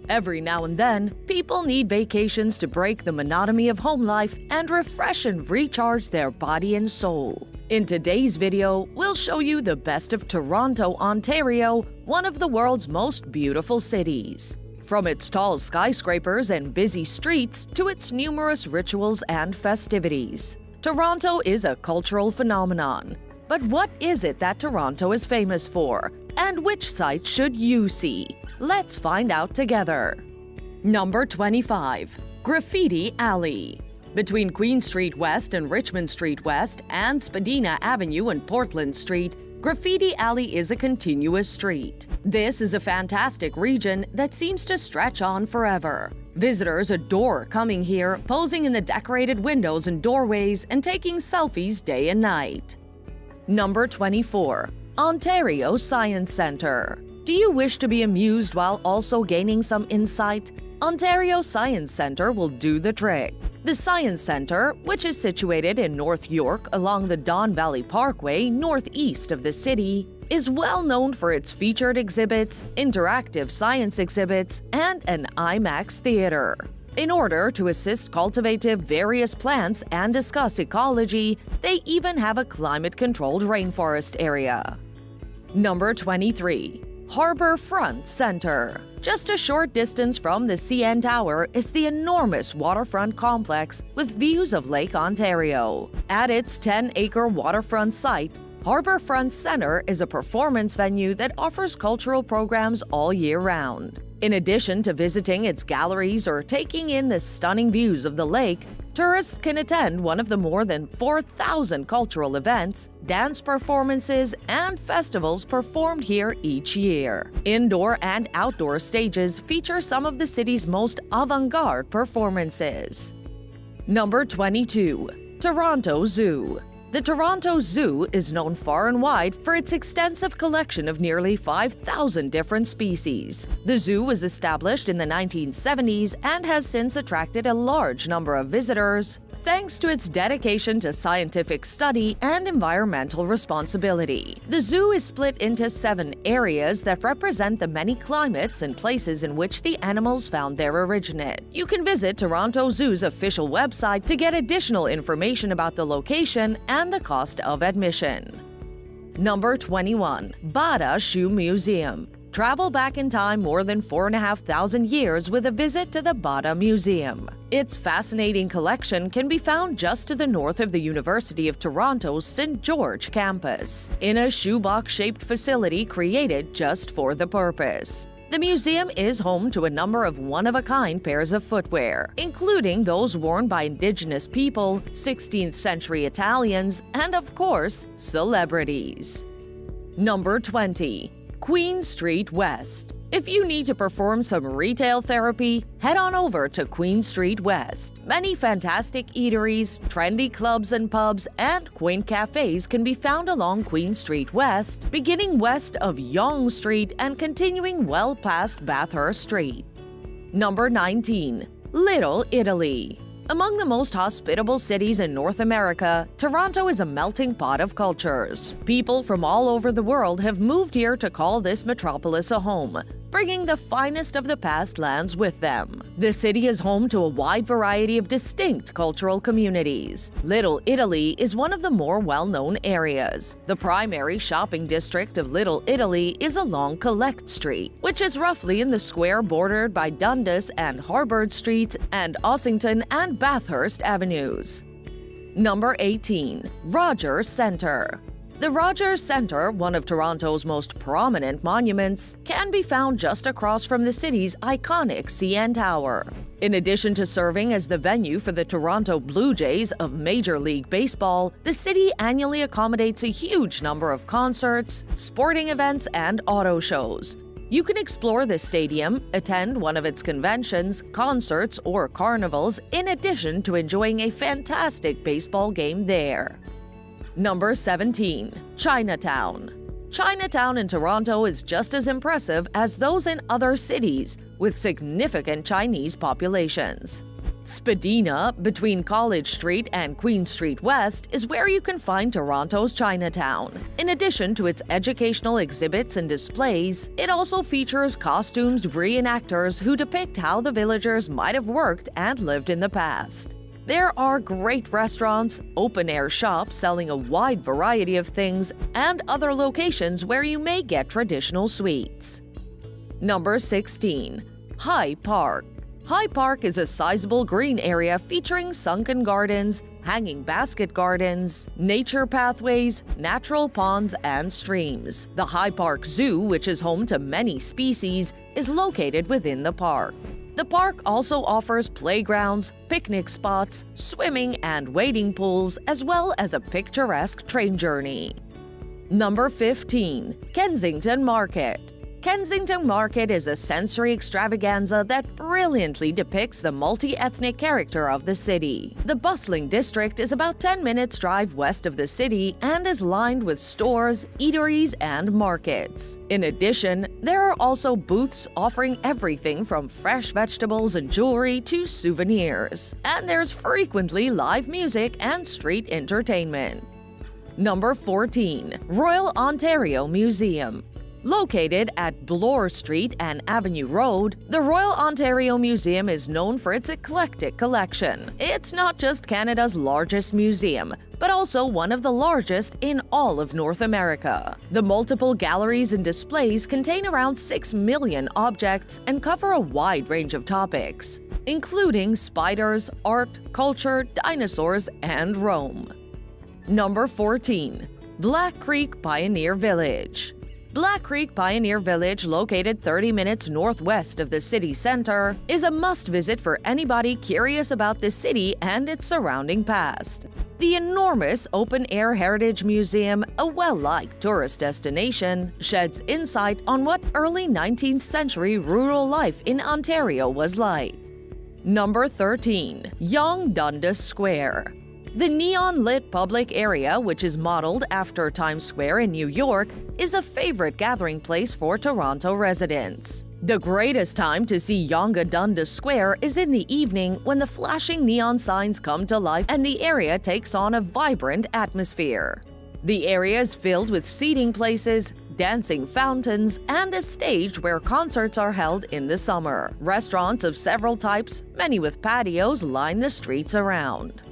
Every now and then, people need vacations to break the monotony of home life and refresh and recharge their body and soul. In today's video, we'll show you the best of Toronto, Ontario, one of the world's most beautiful cities. From its tall skyscrapers and busy streets to its numerous rituals and festivities, Toronto is a cultural phenomenon. But what is it that Toronto is famous for? And which sites should you see? Let's find out together. Number 25. Graffiti Alley. Between Queen Street West and Richmond Street West and Spadina Avenue and Portland Street, Graffiti Alley is a continuous street. This is a fantastic region that seems to stretch on forever. Visitors adore coming here, posing in the decorated windows and doorways and taking selfies day and night. Number 24. Ontario Science Centre. Do you wish to be amused while also gaining some insight? Ontario Science Centre will do the trick. The Science Centre, which is situated in North York along the Don Valley Parkway northeast of the city, is well known for its featured exhibits, interactive science exhibits, and an IMAX theater. In order to assist cultivative various plants and discuss ecology, they even have a climate-controlled rainforest area. Number 23. Harbour Front Centre. Just a short distance from the CN Tower is the enormous waterfront complex with views of Lake Ontario. At its 10-acre waterfront site, Harbour Front Centre is a performance venue that offers cultural programs all year round. In addition to visiting its galleries or taking in the stunning views of the lake, tourists can attend one of the more than 4,000 cultural events, dance performances, and festivals performed here each year. Indoor and outdoor stages feature some of the city's most avant-garde performances. Number 22. Toronto Zoo. The Toronto Zoo is known far and wide for its extensive collection of nearly 5,000 different species. The zoo was established in the 1970s and has since attracted a large number of visitors, thanks to its dedication to scientific study and environmental responsibility. The zoo is split into 7 areas that represent the many climates and places in which the animals found their origin. You can visit Toronto Zoo's official website to get additional information about the location and the cost of admission. Number 21. Bata Shoe Museum. Travel back in time more than 4,500 years with a visit to the Bata Museum. Its fascinating collection can be found just to the north of the University of Toronto's St. George campus, in a shoebox-shaped facility created just for the purpose. The museum is home to a number of one-of-a-kind pairs of footwear, including those worn by Indigenous people, 16th-century Italians, and of course, celebrities. Number 20. Queen Street West. If you need to perform some retail therapy, head on over to Queen Street West. Many fantastic eateries, trendy clubs and pubs, and quaint cafes can be found along Queen Street West, beginning west of Yonge Street and continuing well past Bathurst Street. Number 19. Little Italy. Among the most hospitable cities in North America, Toronto is a melting pot of cultures. People from all over the world have moved here to call this metropolis a home, bringing the finest of the past lands with them. The city is home to a wide variety of distinct cultural communities. Little Italy is one of the more well-known areas. The primary shopping district of Little Italy is along Collect Street, which is roughly in the square bordered by Dundas and Harbord Streets and Ossington and Bathurst Avenues. Number 18. Rogers Centre. The Rogers Centre, one of Toronto's most prominent monuments, can be found just across from the city's iconic CN Tower. In addition to serving as the venue for the Toronto Blue Jays of Major League Baseball, the city annually accommodates a huge number of concerts, sporting events, and auto shows. You can explore the stadium, attend one of its conventions, concerts, or carnivals, in addition to enjoying a fantastic baseball game there. Number 17. Chinatown. Chinatown in Toronto is just as impressive as those in other cities, with significant Chinese populations. Spadina, between College Street and Queen Street West, is where you can find Toronto's Chinatown. In addition to its educational exhibits and displays, it also features costumed reenactors who depict how the villagers might have worked and lived in the past. There are great restaurants, open-air shops selling a wide variety of things, and other locations where you may get traditional sweets. Number 16. High Park. High Park is a sizable green area featuring sunken gardens, hanging basket gardens, nature pathways, natural ponds, and streams. The High Park Zoo, which is home to many species, is located within the park. The park also offers playgrounds, picnic spots, swimming and wading pools, as well as a picturesque train journey. Number 15. Kensington Market. Kensington Market is a sensory extravaganza that brilliantly depicts the multi-ethnic character of the city. The bustling district is about 10 minutes drive west of the city and is lined with stores, eateries, and markets. In addition, there are also booths offering everything from fresh vegetables and jewelry to souvenirs. And there's frequently live music and street entertainment. Number 14. Royal Ontario Museum. Located at Bloor Street and Avenue Road, the Royal Ontario Museum is known for its eclectic collection. It's not just Canada's largest museum, but also one of the largest in all of North America. The multiple galleries and displays contain around 6 million objects and cover a wide range of topics, including spiders, art, culture, dinosaurs, and Rome. Number 14. Black Creek Pioneer Village. Black Creek Pioneer Village, located 30 minutes northwest of the city center, is a must-visit for anybody curious about the city and its surrounding past. The enormous open-air heritage museum, a well-liked tourist destination, sheds insight on what early 19th century rural life in Ontario was like. Number 13. Yonge Dundas Square. The neon-lit public area, which is modeled after Times Square in New York, is a favorite gathering place for Toronto residents. The greatest time to see Yonge Dundas Square is in the evening when the flashing neon signs come to life and the area takes on a vibrant atmosphere. The area is filled with seating places, dancing fountains, and a stage where concerts are held in the summer. Restaurants of several types, many with patios, line the streets around.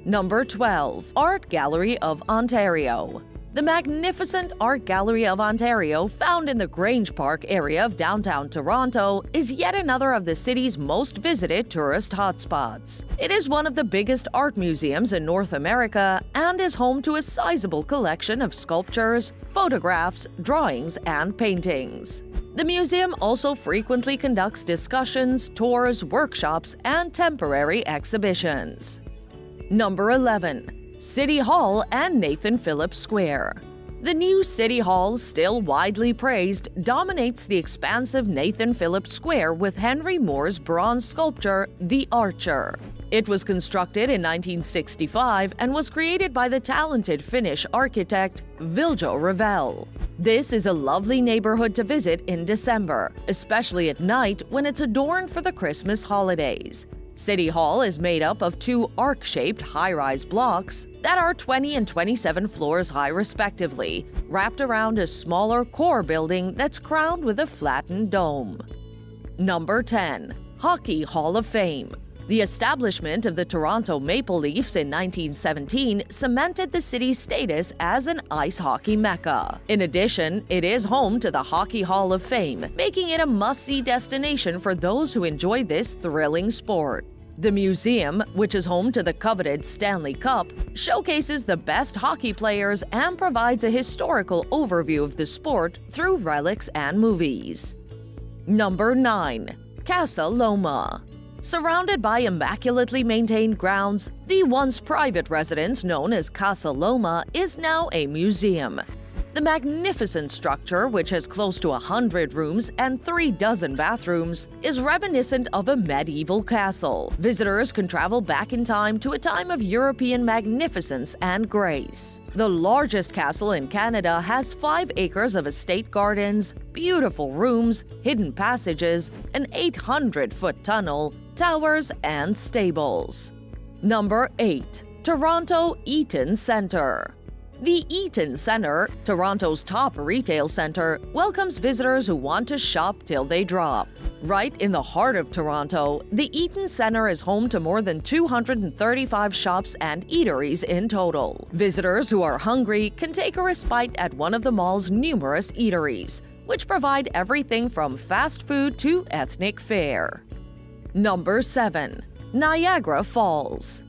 Number 12. Art Gallery of Ontario. The magnificent Art Gallery of Ontario, found in the Grange Park area of downtown Toronto, is yet another of the city's most visited tourist hotspots. It is one of the biggest art museums in North America and is home to a sizable collection of sculptures, photographs, drawings, and paintings. The museum also frequently conducts discussions, tours, workshops, and temporary exhibitions. Number 11. City Hall and Nathan Phillips Square. The new City Hall, still widely praised, dominates the expansive Nathan Phillips Square with Henry Moore's bronze sculpture, The Archer. It was constructed in 1965 and was created by the talented Finnish architect Viljo Ravel. This is a lovely neighborhood to visit in December, especially at night when it's adorned for the Christmas holidays. City Hall is made up of two arc-shaped high-rise blocks that are 20 and 27 floors high respectively, wrapped around a smaller core building that's crowned with a flattened dome. Number 10. Hockey Hall of Fame. The establishment of the Toronto Maple Leafs in 1917 cemented the city's status as an ice hockey mecca. In addition, it is home to the Hockey Hall of Fame, making it a must-see destination for those who enjoy this thrilling sport. The museum, which is home to the coveted Stanley Cup, showcases the best hockey players and provides a historical overview of the sport through relics and movies. Number 9. Casa Loma. Surrounded by immaculately maintained grounds, the once private residence known as Casa Loma is now a museum. The magnificent structure, which has close to 100 rooms and 36 bathrooms, is reminiscent of a medieval castle. Visitors can travel back in time to a time of European magnificence and grace. The largest castle in Canada has 5 acres of estate gardens, beautiful rooms, hidden passages, an 800-foot tunnel, towers, and stables. Number 8. Toronto Eaton Centre. The Eaton Centre, Toronto's top retail centre, welcomes visitors who want to shop till they drop. Right in the heart of Toronto, the Eaton Centre is home to more than 235 shops and eateries in total. Visitors who are hungry can take a respite at one of the mall's numerous eateries, which provide everything from fast food to ethnic fare. Number 7. Niagara Falls.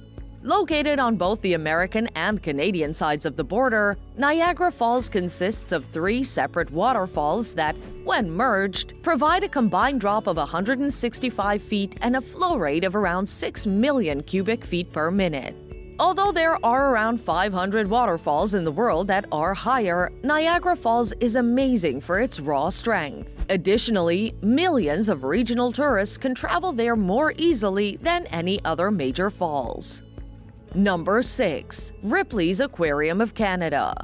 Located on both the American and Canadian sides of the border, Niagara Falls consists of 3 separate waterfalls that, when merged, provide a combined drop of 165 feet and a flow rate of around 6 million cubic feet per minute. Although there are around 500 waterfalls in the world that are higher, Niagara Falls is amazing for its raw strength. Additionally, millions of regional tourists can travel there more easily than any other major falls. Number 6. Ripley's Aquarium of Canada.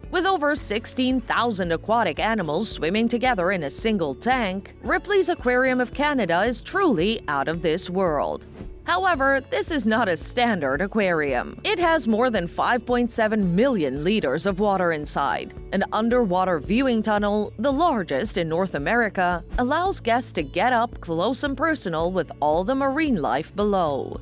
With over 16,000 aquatic animals swimming together in a single tank, Ripley's Aquarium of Canada is truly out of this world. However, this is not a standard aquarium. It has more than 5.7 million liters of water inside. An underwater viewing tunnel, the largest in North America, allows guests to get up close and personal with all the marine life below.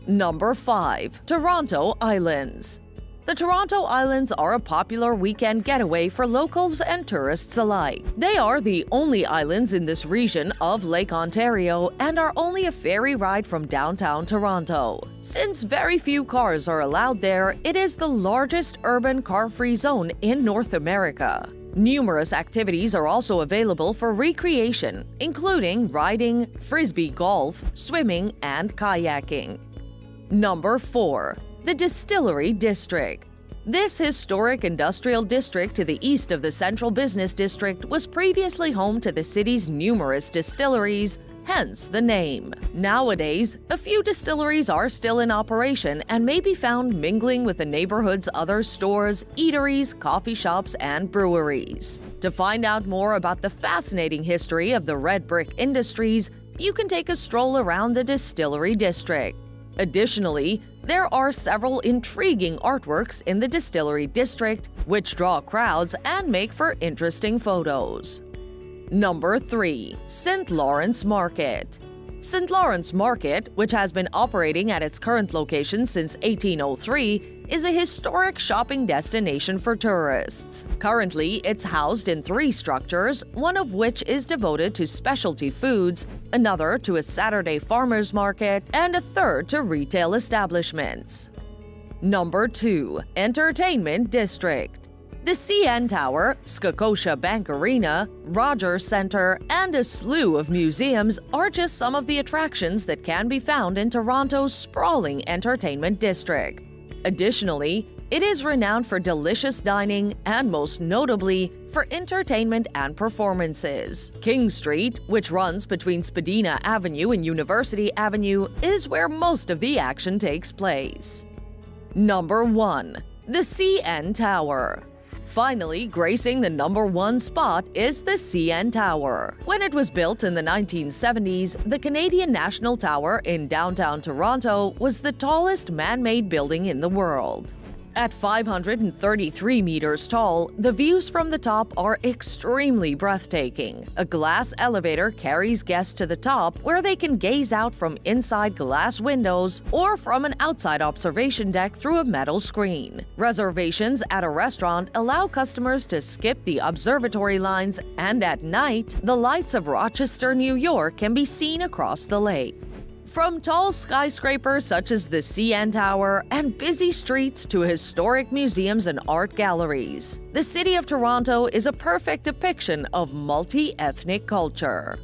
Number 5. Toronto Islands. The Toronto Islands are a popular weekend getaway for locals and tourists alike. They are the only islands in this region of Lake Ontario and are only a ferry ride from downtown Toronto. Since very few cars are allowed there, it is the largest urban car-free zone in North America. Numerous activities are also available for recreation, including riding, frisbee golf, swimming, and kayaking. Number 4. The Distillery District. This historic industrial district to the east of the Central Business District was previously home to the city's numerous distilleries, hence the name. Nowadays, a few distilleries are still in operation and may be found mingling with the neighborhood's other stores, eateries, coffee shops, and breweries. To find out more about the fascinating history of the red brick industries, you can take a stroll around the Distillery District. Additionally, there are several intriguing artworks in the Distillery District, which draw crowds and make for interesting photos. Number 3. St. Lawrence Market. St. Lawrence Market, which has been operating at its current location since 1803, is a historic shopping destination for tourists. Currently, it's housed in 3 structures, one of which is devoted to specialty foods, another to a Saturday farmers market, and a third to retail establishments. Number 2. Entertainment District. The CN Tower, Scotia Bank Arena, Rogers Centre, and a slew of museums are just some of the attractions that can be found in Toronto's sprawling entertainment district. Additionally, it is renowned for delicious dining and, most notably, for entertainment and performances. King Street, which runs between Spadina Avenue and University Avenue, is where most of the action takes place. Number 1. The CN Tower. Finally, gracing the number 1 spot is the CN Tower. When it was built in the 1970s, the Canadian National Tower in downtown Toronto was the tallest man-made building in the world. At 533 meters tall, the views from the top are extremely breathtaking. A glass elevator carries guests to the top where they can gaze out from inside glass windows or from an outside observation deck through a metal screen. Reservations at a restaurant allow customers to skip the observatory lines, and at night, the lights of Rochester, New York can be seen across the lake. From tall skyscrapers such as the CN Tower and busy streets to historic museums and art galleries, the city of Toronto is a perfect depiction of multi-ethnic culture.